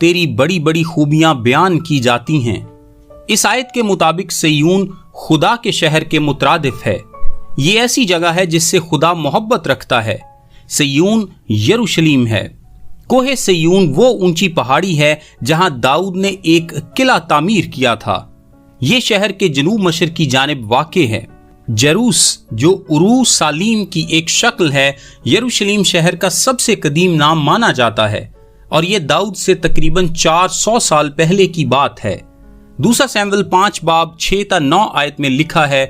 تیری بڑی بڑی خوبیاں بیان کی جاتی ہیں۔ اس آیت کے مطابق صیون خدا کے شہر کے مترادف ہے۔ یہ ایسی جگہ ہے جس سے خدا محبت رکھتا ہے۔ صیون یروشلم ہے۔ کوہ صیون وہ اونچی پہاڑی ہے جہاں داؤد نے ایک قلعہ تعمیر کیا تھا۔ یہ شہر کے جنوب مشرق کی جانب واقع ہے۔ جروس جو عروس سالیم کی ایک شکل ہے، یروشلم شہر کا سب سے قدیم نام مانا جاتا ہے، اور یہ داؤد سے تقریباً 400 سال پہلے کی بات ہے۔ دوسرا سیموئیل 5:6-9 آیت میں لکھا ہے،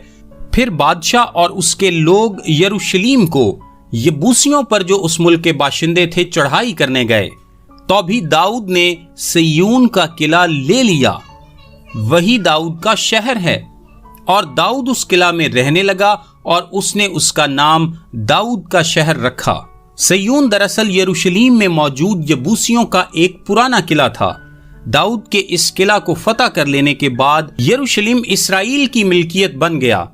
پھر بادشاہ اور اس کے لوگ یروشلم کو یبوسیوں پر جو اس ملک کے باشندے تھے چڑھائی کرنے گئے، تو بھی داؤد نے صیون کا قلعہ لے لیا۔ وہی داؤد کا شہر ہے، اور داؤد اس قلعہ میں رہنے لگا اور اس نے اس کا نام داؤد کا شہر رکھا۔ صیون دراصل یروشلم میں موجود یبوسیوں کا ایک پرانا قلعہ تھا۔ داؤد کے اس قلعہ کو فتح کر لینے کے بعد یروشلم اسرائیل کی ملکیت بن گیا۔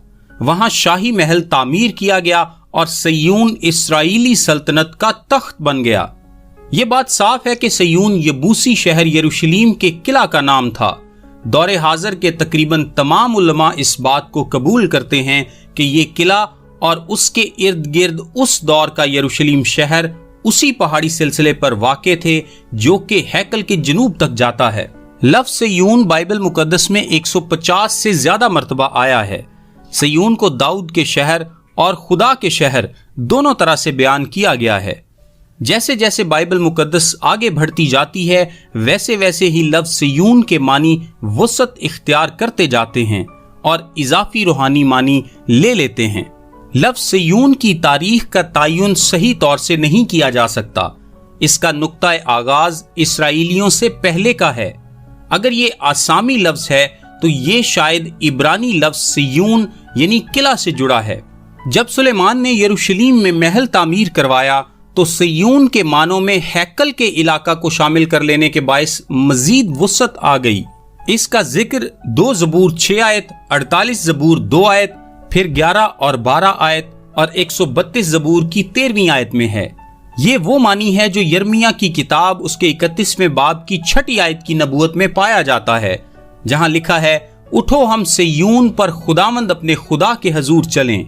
وہاں شاہی محل تعمیر کیا گیا اور صیون اسرائیلی سلطنت کا تخت بن گیا۔ یہ بات صاف ہے کہ صیون یبوسی شہر یروشلم کے قلعہ کا نام تھا۔ دور حاضر کے تقریباً تمام علماء اس بات کو قبول کرتے ہیں کہ یہ قلعہ اور اس کے ارد گرد اس دور کا یروشلم شہر اسی پہاڑی سلسلے پر واقع تھے جو کہ ہیکل کے جنوب تک جاتا ہے۔ لفظ صیون بائبل مقدس میں 150 سے زیادہ مرتبہ آیا ہے۔ صیون کو داؤد کے شہر اور خدا کے شہر دونوں طرح سے بیان کیا گیا ہے۔ جیسے جیسے بائبل مقدس آگے بڑھتی جاتی ہے، ویسے ویسے ہی لفظ صیون کے معنی وسعت اختیار کرتے جاتے ہیں اور اضافی روحانی معنی لے لیتے ہیں۔ لفظ صیون کی تاریخ کا تعین صحیح طور سے نہیں کیا جا سکتا۔ اس کا نقطہ آغاز اسرائیلیوں سے پہلے کا ہے۔ اگر یہ آسامی لفظ ہے تو یہ شاید عبرانی لفظ صیون یعنی قلعہ سے جڑا ہے۔ جب سلیمان نے یروشلم میں محل تعمیر کروایا تو صیون کے معنوں میں ہیکل کے علاقہ کو شامل کر لینے کے باعث مزید وسعت آ گئی۔ اس کا ذکر 2 زبور 6 آیت، 48 زبور 2 آیت، پھر 11 اور 12 آیت اور 132 زبور کی 13ویں آیت میں ہے۔ یہ وہ معنی ہے جو یرمیہ کی کتاب اس کے 31ویں باب کی 6 آیت کی نبوت میں پایا جاتا ہے، جہاں لکھا ہے، اٹھو ہم صیون پر خداوند اپنے خدا کے حضور چلیں۔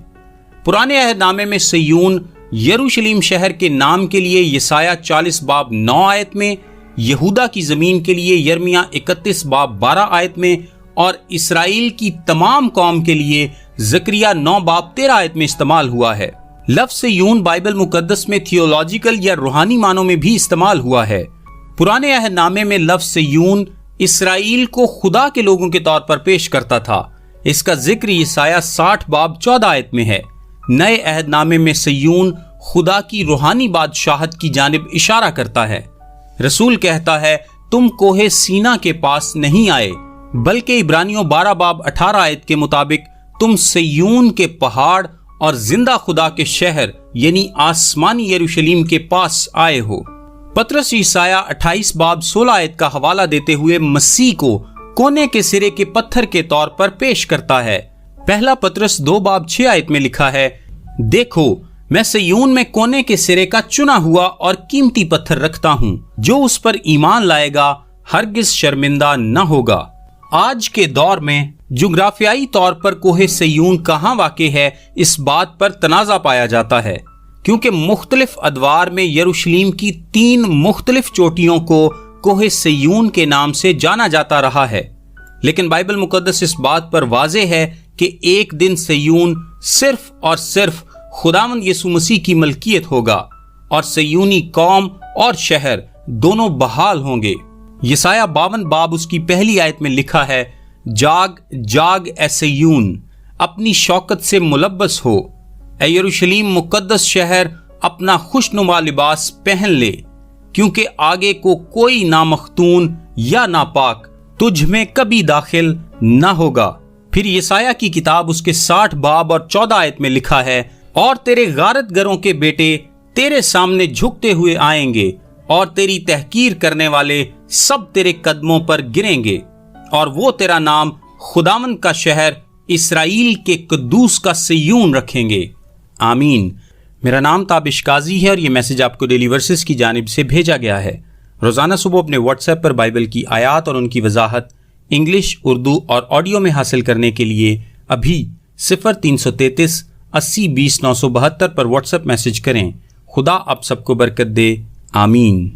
پرانے عہد نامے میں صیون یروشلم شہر کے نام کے لیے یسایہ 40 باب 9 آیت میں، یہودا کی زمین کے لیے یرمیہ 31 باب 12 آیت میں، اور اسرائیل کی تمام قوم کے لیے زکریا 9 باب 13 آیت میں استعمال ہوا ہے۔ لفظ صیون بائبل مقدس میں تھیولوجیکل یا روحانی معنوں میں بھی استعمال ہوا ہے۔ پرانے عہد نامے میں لفظ صیون اسرائیل کو خدا کے لوگوں کے طور پر پیش کرتا تھا۔ اس کا ذکر یسایہ 60 باب 14 آیت میں ہے۔ نئے عہد نامے میں صیون خدا کی روحانی بادشاہت کی جانب اشارہ کرتا ہے۔ رسول کہتا ہے، تم کوہ سینا کے پاس نہیں آئے، بلکہ عبرانیوں 12 باب 18 آیت کے مطابق تم صیون کے پہاڑ اور زندہ خدا کے شہر یعنی آسمانی یروشلم کے پاس آئے ہو۔ پطرس یسایہ 28 باب 16 آیت کا حوالہ دیتے ہوئے مسیح کو کونے کے سرے کے پتھر کے طور پر پیش کرتا ہے۔ پہلا پطرس 2 باب 6 آیت میں لکھا ہے، دیکھو میں صیون میں کونے کے سرے کا چنا ہوا اور قیمتی پتھر رکھتا ہوں، جو اس پر ایمان لائے گا ہرگز شرمندہ نہ ہوگا۔ آج کے دور میں جغرافیائی طور پر کوہ صیون کہاں واقع ہے، اس بات پر تنازع پایا جاتا ہے، کیونکہ مختلف ادوار میں یروشلم کی 3 مختلف چوٹیوں کو کوہ صیون کے نام سے جانا جاتا رہا ہے۔ لیکن بائبل مقدس اس بات پر واضح ہے کہ ایک دن صیون صرف اور صرف خداوند یسوع مسیح کی ملکیت ہوگا، اور صیونی قوم اور شہر دونوں بحال ہوں گے۔ یسایہ 52 باب اس کی پہلی آیت میں لکھا ہے، جاگ جاگ اے صیون، اپنی شوکت سے ملبس ہو، اے یروشلم مقدس شہر اپنا خوشنما لباس پہن لے، کیونکہ آگے کو کوئی نامختون یا ناپاک تجھ میں کبھی داخل نہ ہوگا۔ پھر یسایہ کی کتاب اس کے 60 باب اور 14 آیت میں لکھا ہے، اور تیرے غارت گروں کے بیٹے تیرے سامنے جھکتے ہوئے آئیں گے، اور تیری تحقیر کرنے والے سب تیرے قدموں پر گریں گے، اور وہ تیرا نام خداوند کا شہر اسرائیل کے قدوس کا صیون رکھیں گے۔ آمین۔ میرا نام تابش قاضی ہے اور یہ میسج آپ کو ڈیلی ورسز کی جانب سے بھیجا گیا ہے۔ روزانہ صبح اپنے واٹس ایپ پر بائبل کی آیات اور ان کی وضاحت انگلش، اردو اور آڈیو میں حاصل کرنے کے لیے ابھی 0333 80 20 972 پر واٹس ایپ میسج کریں۔ خدا آپ سب کو برکت دے، آمین۔